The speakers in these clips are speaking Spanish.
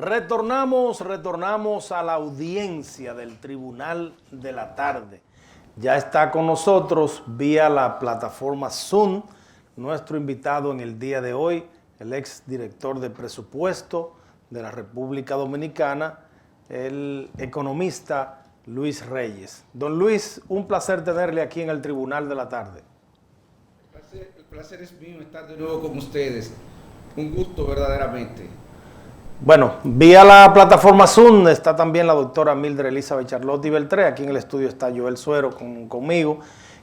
Retornamos a la audiencia del Tribunal de la Tarde. Ya está con nosotros vía la plataforma Zoom nuestro invitado en el día de hoy, el exdirector de presupuesto de la República Dominicana, el economista Luis Reyes. Don Luis, un placer tenerle aquí en el Tribunal de la Tarde. El placer es mío estar de nuevo con ustedes. Un gusto verdaderamente. Bueno, vía la plataforma Zoom está también la doctora Mildred Elizabeth Charlotte Beltré. Aquí en el estudio está Joel Suero conmigo.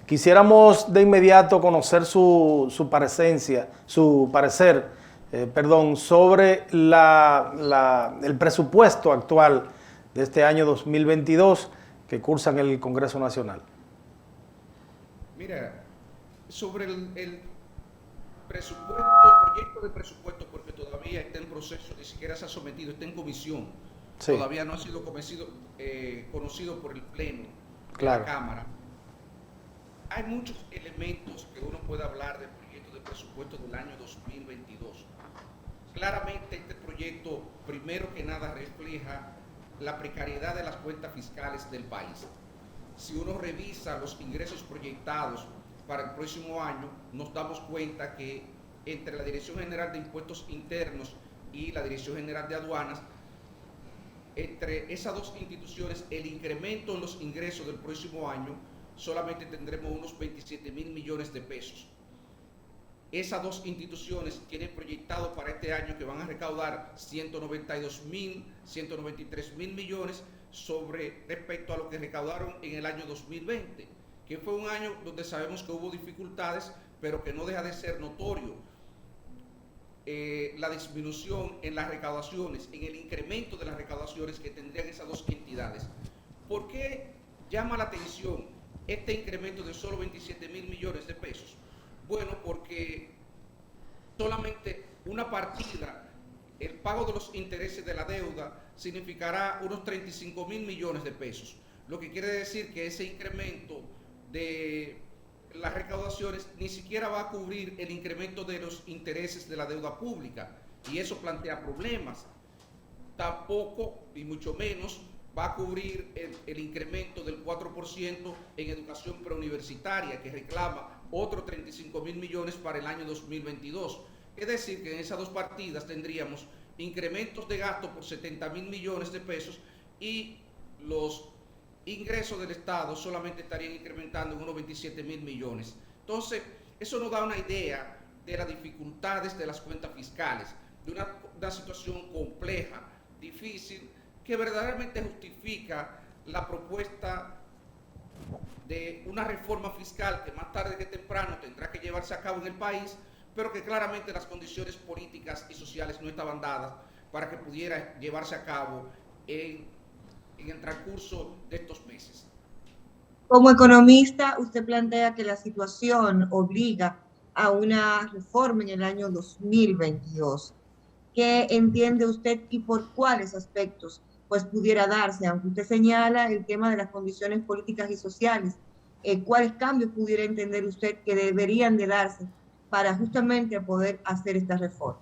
Quisiéramos de inmediato conocer su parecer sobre el presupuesto actual de este año 2022 que cursa en el Congreso Nacional. Mira, sobre el presupuesto, el proyecto de presupuesto, porque todavía está en proceso, ni siquiera se ha sometido, está en comisión, sí. Todavía no ha sido conocido por el Pleno de la Cámara. Hay muchos elementos que uno puede hablar del proyecto de presupuesto del año 2022. Claramente este proyecto, primero que nada, refleja la precariedad de las cuentas fiscales del país. Si uno revisa los ingresos proyectados para el próximo año, nos damos cuenta que entre la Dirección General de Impuestos Internos y la Dirección General de Aduanas, entre esas dos instituciones, el incremento en los ingresos del próximo año solamente tendremos unos 27,000 millones de pesos. Esas dos instituciones tienen proyectado para este año que van a recaudar 193,000 millones respecto a lo que recaudaron en el año 2020, que fue un año donde sabemos que hubo dificultades, pero que no deja de ser notorio la disminución en las recaudaciones, en el incremento de las recaudaciones que tendrían esas dos entidades. ¿Por qué llama la atención este incremento de solo 27,000 millones de pesos? Bueno, porque solamente una partida, el pago de los intereses de la deuda, significará unos 35,000 millones de pesos, lo que quiere decir que ese incremento de las recaudaciones ni siquiera va a cubrir el incremento de los intereses de la deuda pública, y eso plantea problemas. Tampoco, y mucho menos, va a cubrir el incremento del 4% en educación preuniversitaria, que reclama otros 35,000 millones para el año 2022. Es decir, que en esas dos partidas tendríamos incrementos de gasto por 70,000 millones de pesos y los ingresos del Estado solamente estarían incrementando en unos 27,000 millones. Entonces, eso nos da una idea de las dificultades de las cuentas fiscales, de una situación compleja, difícil, que verdaderamente justifica la propuesta de una reforma fiscal que más tarde que temprano tendrá que llevarse a cabo en el país, pero que claramente las condiciones políticas y sociales no estaban dadas para que pudiera llevarse a cabo en el transcurso de estos meses. Como economista, usted plantea que la situación obliga a una reforma en el año 2022. ¿Qué entiende usted y por cuáles aspectos pues pudiera darse? Aunque usted señala el tema de las condiciones políticas y sociales, ¿cuáles cambios pudiera entender usted que deberían de darse para justamente poder hacer esta reforma?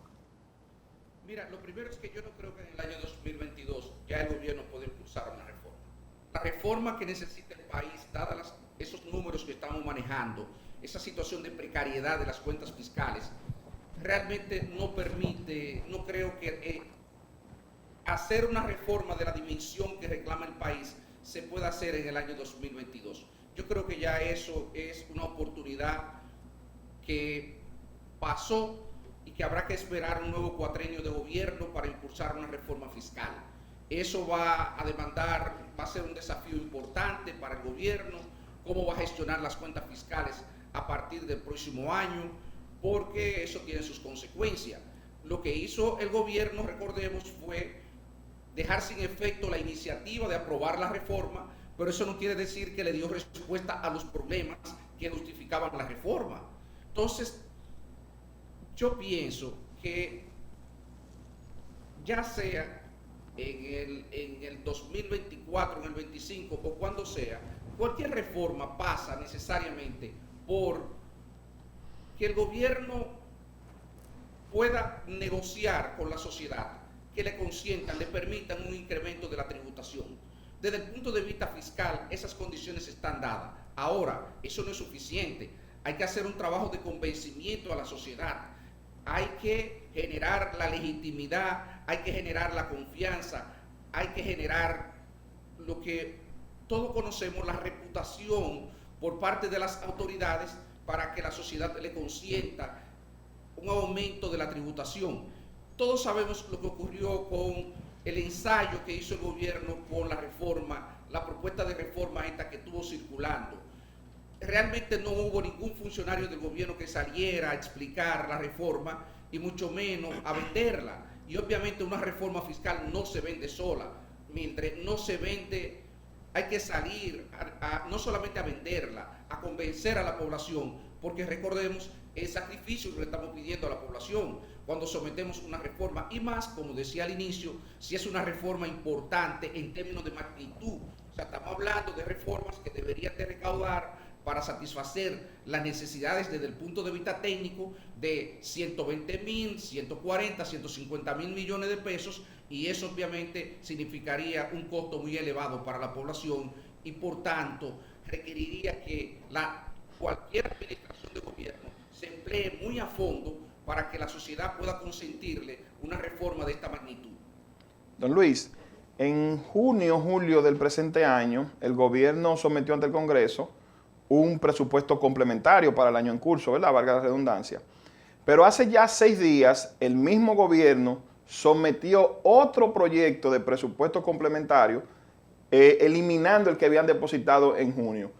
Mira, lo primero es que yo no creo que en el año 2022 ya el gobierno pueda impulsar una reforma. La reforma que necesita el país, dadas esos números que estamos manejando, esa situación de precariedad de las cuentas fiscales, realmente no permite, no creo que hacer una reforma de la dimensión que reclama el país se pueda hacer en el año 2022. Yo creo que ya eso es una oportunidad que pasó y que habrá que esperar un nuevo cuatrenio de gobierno para impulsar una reforma fiscal. Eso va a ser un desafío importante para el gobierno, cómo va a gestionar las cuentas fiscales a partir del próximo año, porque eso tiene sus consecuencias. Lo que hizo el gobierno, recordemos, fue dejar sin efecto la iniciativa de aprobar la reforma, pero eso no quiere decir que le dio respuesta a los problemas que justificaban la reforma. Entonces, yo pienso que ya sea en el 2024, en el 25 o cuando sea, cualquier reforma pasa necesariamente por que el gobierno pueda negociar con la sociedad que le consientan, le permitan un incremento de la tributación. Desde el punto de vista fiscal, esas condiciones están dadas. Ahora, eso no es suficiente. Hay que hacer un trabajo de convencimiento a la sociedad. Hay que generar la legitimidad, hay que generar la confianza, hay que generar lo que todos conocemos, la reputación por parte de las autoridades para que la sociedad le consienta un aumento de la tributación. Todos sabemos lo que ocurrió con el ensayo que hizo el gobierno con la reforma, la propuesta de reforma esta que estuvo circulando. Realmente no hubo ningún funcionario del gobierno que saliera a explicar la reforma y mucho menos a venderla. Y obviamente una reforma fiscal no se vende sola. Mientras no se vende, hay que salir no solamente a venderla, a convencer a la población, porque recordemos el sacrificio que le estamos pidiendo a la población cuando sometemos una reforma, y más, como decía al inicio, si es una reforma importante en términos de magnitud. O sea, estamos hablando de reformas que deberían de recaudar para satisfacer las necesidades desde el punto de vista técnico de 120.000, 140, 150.000 millones de pesos, y eso obviamente significaría un costo muy elevado para la población y por tanto requeriría que cualquier administración de gobierno se emplee muy a fondo para que la sociedad pueda consentirle una reforma de esta magnitud. Don Luis, en junio, julio del presente año, el gobierno sometió ante el Congreso un presupuesto complementario para el año en curso, ¿verdad? Valga la redundancia. Pero hace ya 6 días, el mismo gobierno sometió otro proyecto de presupuesto complementario, eliminando el que habían depositado en junio.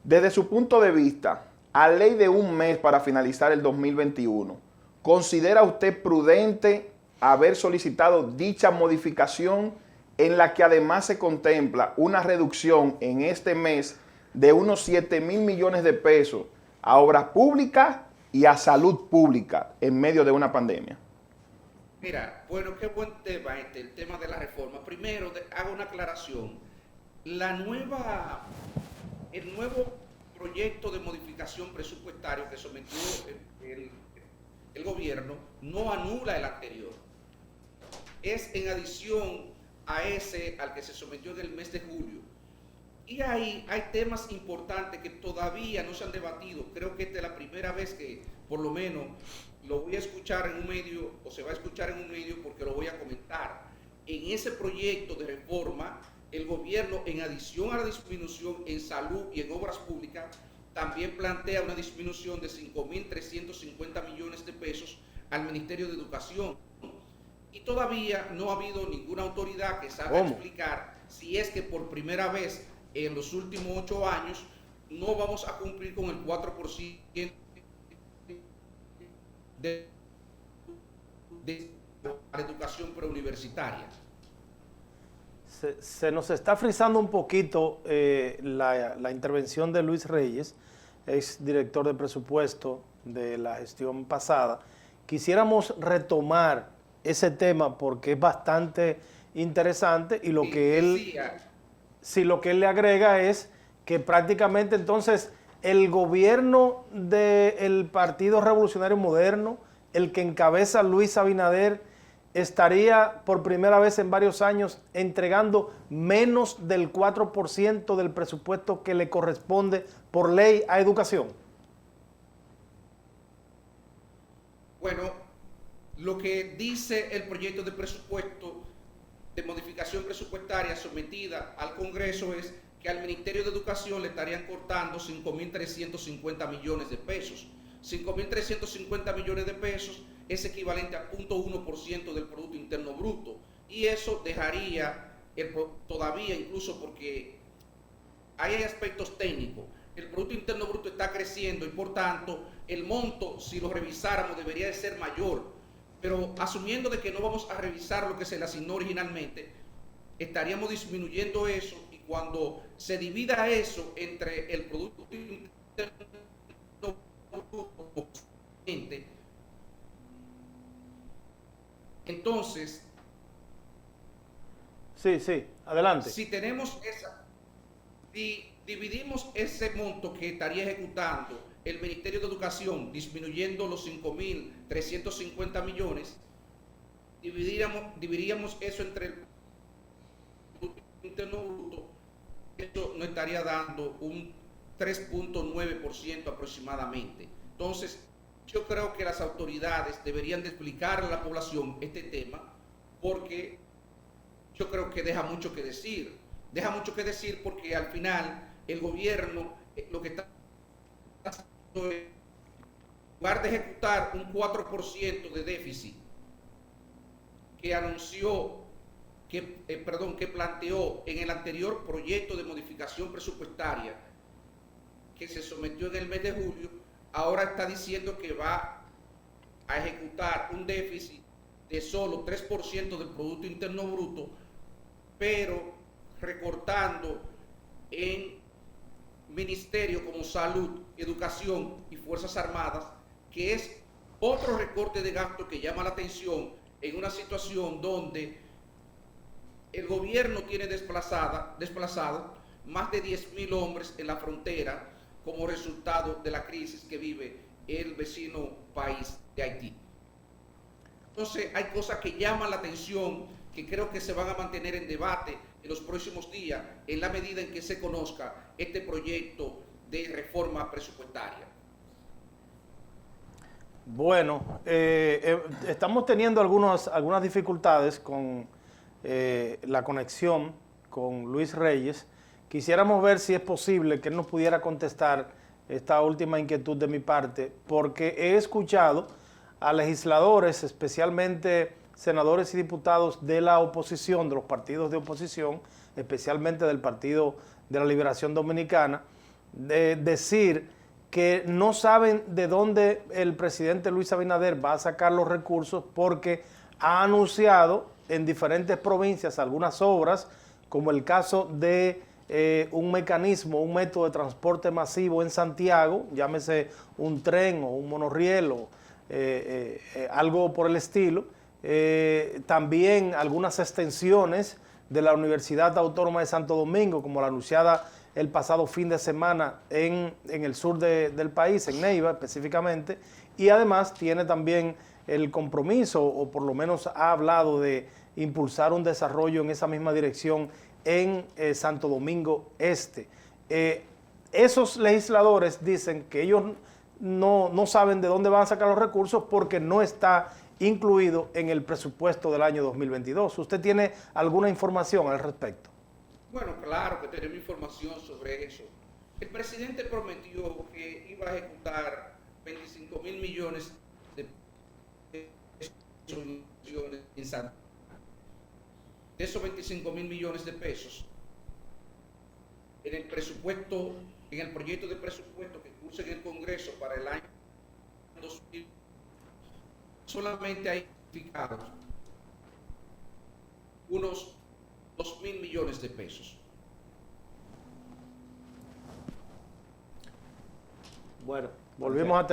Desde su punto de vista, a ley de un mes para finalizar el 2021, ¿considera usted prudente haber solicitado dicha modificación en la que además se contempla una reducción en este mes de unos 7.000 millones de pesos a obras públicas y a salud pública en medio de una pandemia? Mira, bueno, qué buen tema el tema de la reforma. Primero, hago una aclaración. El nuevo proyecto de modificación presupuestario que sometió el gobierno no anula el anterior. Es en adición a ese al que se sometió en el mes de julio. Y ahí hay temas importantes que todavía no se han debatido. Creo que esta es la primera vez que, por lo menos, lo voy a escuchar en un medio, o se va a escuchar en un medio porque lo voy a comentar. En ese proyecto de reforma, el gobierno, en adición a la disminución en salud y en obras públicas, también plantea una disminución de 5.350 millones de pesos al Ministerio de Educación. Y todavía no ha habido ninguna autoridad que salga a explicar si es que por primera vez en los últimos 8 años no vamos a cumplir con el 4% de la educación preuniversitaria. Se nos está frizando un poquito la intervención de Luis Reyes, ex director de presupuesto de la gestión pasada. Quisiéramos retomar ese tema porque es bastante interesante y lo que él... Si lo que él le agrega es que prácticamente entonces el gobierno del Partido Revolucionario Moderno, el que encabeza Luis Abinader, estaría por primera vez en varios años entregando menos del 4% del presupuesto que le corresponde por ley a educación. Bueno, lo que dice el proyecto de presupuesto de modificación presupuestaria sometida al Congreso es que al Ministerio de Educación le estarían cortando 5.350 millones de pesos. 5.350 millones de pesos es equivalente a 0.1% del Producto Interno Bruto. Y eso dejaría, todavía incluso porque hay aspectos técnicos, el Producto Interno Bruto está creciendo y por tanto el monto, si lo revisáramos, debería de ser mayor. Pero asumiendo de que no vamos a revisar lo que se le asignó originalmente, estaríamos disminuyendo eso, y cuando se divida eso entre el Producto Interno Bruto, entonces, sí, adelante. si dividimos ese monto que estaría ejecutando el Ministerio de Educación, disminuyendo los 5.350 millones, dividiríamos eso entre el Producto Interno Bruto, eso nos estaría dando un 3.9% aproximadamente. Entonces, yo creo que las autoridades deberían de explicar a la población este tema, porque yo creo que deja mucho que decir. Deja mucho que decir porque al final el gobierno lo que está haciendo es, en lugar de ejecutar un 4% de déficit que anunció, que planteó en el anterior proyecto de modificación presupuestaria que se sometió en el mes de julio, ahora está diciendo que va a ejecutar un déficit de solo 3% del Producto Interno Bruto, pero recortando en ministerios como Salud, Educación y Fuerzas Armadas, que es otro recorte de gasto que llama la atención en una situación donde el gobierno tiene desplazado más de 10.000 hombres en la frontera como resultado de la crisis que vive el vecino país de Haití. Entonces hay cosas que llaman la atención, que creo que se van a mantener en debate en los próximos días en la medida en que se conozca este proyecto de reforma presupuestaria. Bueno, estamos teniendo algunas dificultades con la conexión con Luis Reyes. Quisiéramos ver si es posible que él nos pudiera contestar esta última inquietud de mi parte, porque he escuchado a legisladores, especialmente senadores y diputados de la oposición, de los partidos de oposición, especialmente del Partido de la Liberación Dominicana, decir que no saben de dónde el presidente Luis Abinader va a sacar los recursos, porque ha anunciado en diferentes provincias algunas obras, como el caso de un mecanismo, un método de transporte masivo en Santiago, llámese un tren o un monorriel o algo por el estilo. También algunas extensiones de la Universidad Autónoma de Santo Domingo, como la anunciada el pasado fin de semana en el sur del país, en Neiva específicamente, y además tiene también el compromiso, o por lo menos ha hablado de impulsar un desarrollo en esa misma dirección en Santo Domingo Este. Esos legisladores dicen que ellos no saben de dónde van a sacar los recursos porque no está incluido en el presupuesto del año 2022. ¿Usted tiene alguna información al respecto? Bueno, claro que tenemos información sobre eso. El presidente prometió que iba a ejecutar 25.000 millones de pesos en Santo. De esos 25.000 millones de pesos, en el presupuesto, en el proyecto de presupuesto que cursa en el Congreso para el año 2000, solamente hay identificados unos 2.000 millones de pesos. Bueno, volvimos a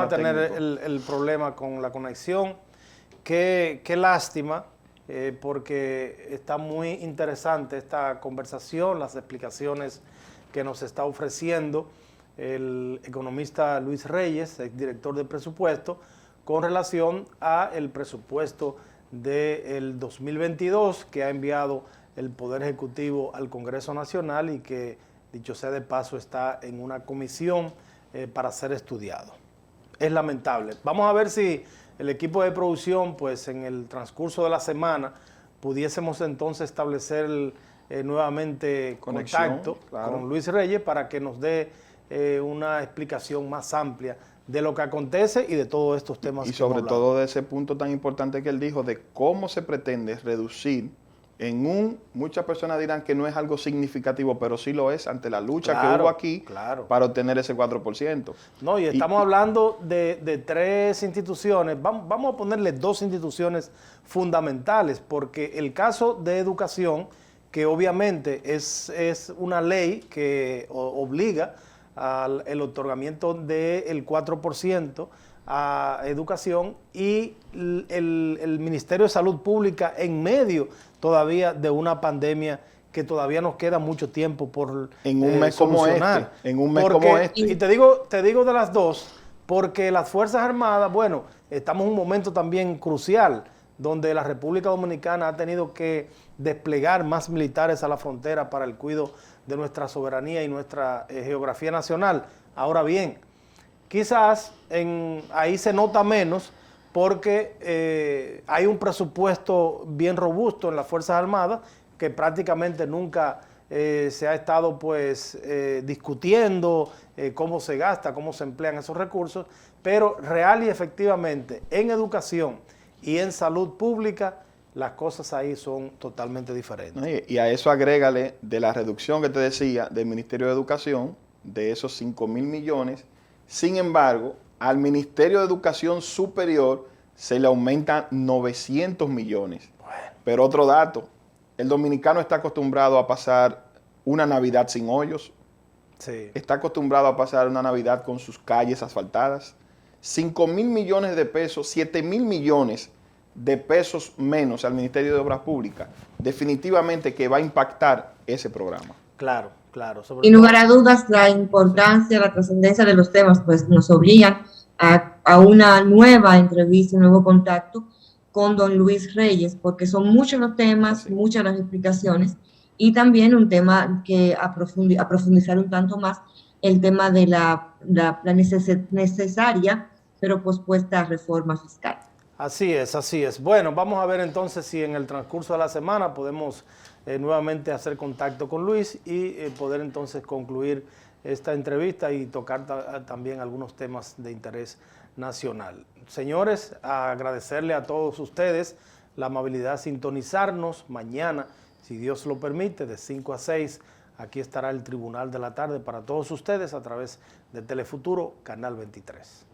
tener el problema con la conexión. Qué lástima, porque está muy interesante esta conversación, las explicaciones que nos está ofreciendo el economista Luis Reyes, exdirector de presupuesto, con relación a el presupuesto del 2022 que ha enviado el Poder Ejecutivo al Congreso Nacional y que, dicho sea de paso, está en una comisión para ser estudiado. Es lamentable. Vamos a ver si el equipo de producción, pues en el transcurso de la semana, pudiésemos entonces establecer nuevamente contacto con Luis Reyes para que nos dé una explicación más amplia de lo que acontece y de todos estos temas. Y sobre todo de ese punto tan importante que él dijo, de cómo se pretende reducir muchas personas dirán que no es algo significativo, pero sí lo es ante la lucha que hubo aquí para obtener ese 4%. No, y estamos hablando de tres instituciones, vamos a ponerle dos instituciones fundamentales, porque el caso de educación, que obviamente es una ley que obliga al otorgamiento del 4% a educación, y el Ministerio de Salud Pública en medio todavía de una pandemia que todavía nos queda mucho tiempo por en un mes solucionar. Como este. Y te digo de las dos, porque las Fuerzas Armadas, bueno, estamos en un momento también crucial, donde la República Dominicana ha tenido que desplegar más militares a la frontera para el cuidado de nuestra soberanía y nuestra geografía nacional. Ahora bien, quizás ahí se nota menos porque hay un presupuesto bien robusto en las Fuerzas Armadas que prácticamente nunca se ha estado pues discutiendo cómo se gasta, cómo se emplean esos recursos, pero real y efectivamente en educación y en salud pública las cosas ahí son totalmente diferentes. Y a eso agrégale de la reducción que te decía del Ministerio de Educación, de esos 5.000 millones. Sin embargo, al Ministerio de Educación Superior se le aumentan 900 millones. Bueno. Pero otro dato, el dominicano está acostumbrado a pasar una Navidad sin hoyos. Sí. Está acostumbrado a pasar una Navidad con sus calles asfaltadas. 5.000 millones de pesos, 7.000 millones de pesos menos al Ministerio de Obras Públicas. Definitivamente que va a impactar ese programa. Claro, claro. Sin lugar a dudas, la importancia, la trascendencia de los temas, pues nos obligan a una nueva entrevista, un nuevo contacto con don Luis Reyes, porque son muchos los temas, sí, muchas las explicaciones, y también un tema que a profundizar un tanto más, el tema de la necesaria, pero pospuesta reforma fiscal. Así es, así es. Bueno, vamos a ver entonces si en el transcurso de la semana podemos nuevamente hacer contacto con Luis y poder entonces concluir esta entrevista y tocar también algunos temas de interés nacional. Señores, agradecerle a todos ustedes la amabilidad de sintonizarnos mañana, si Dios lo permite, de 5 a 6. Aquí estará el Tribunal de la Tarde para todos ustedes a través de Telefuturo, Canal 23.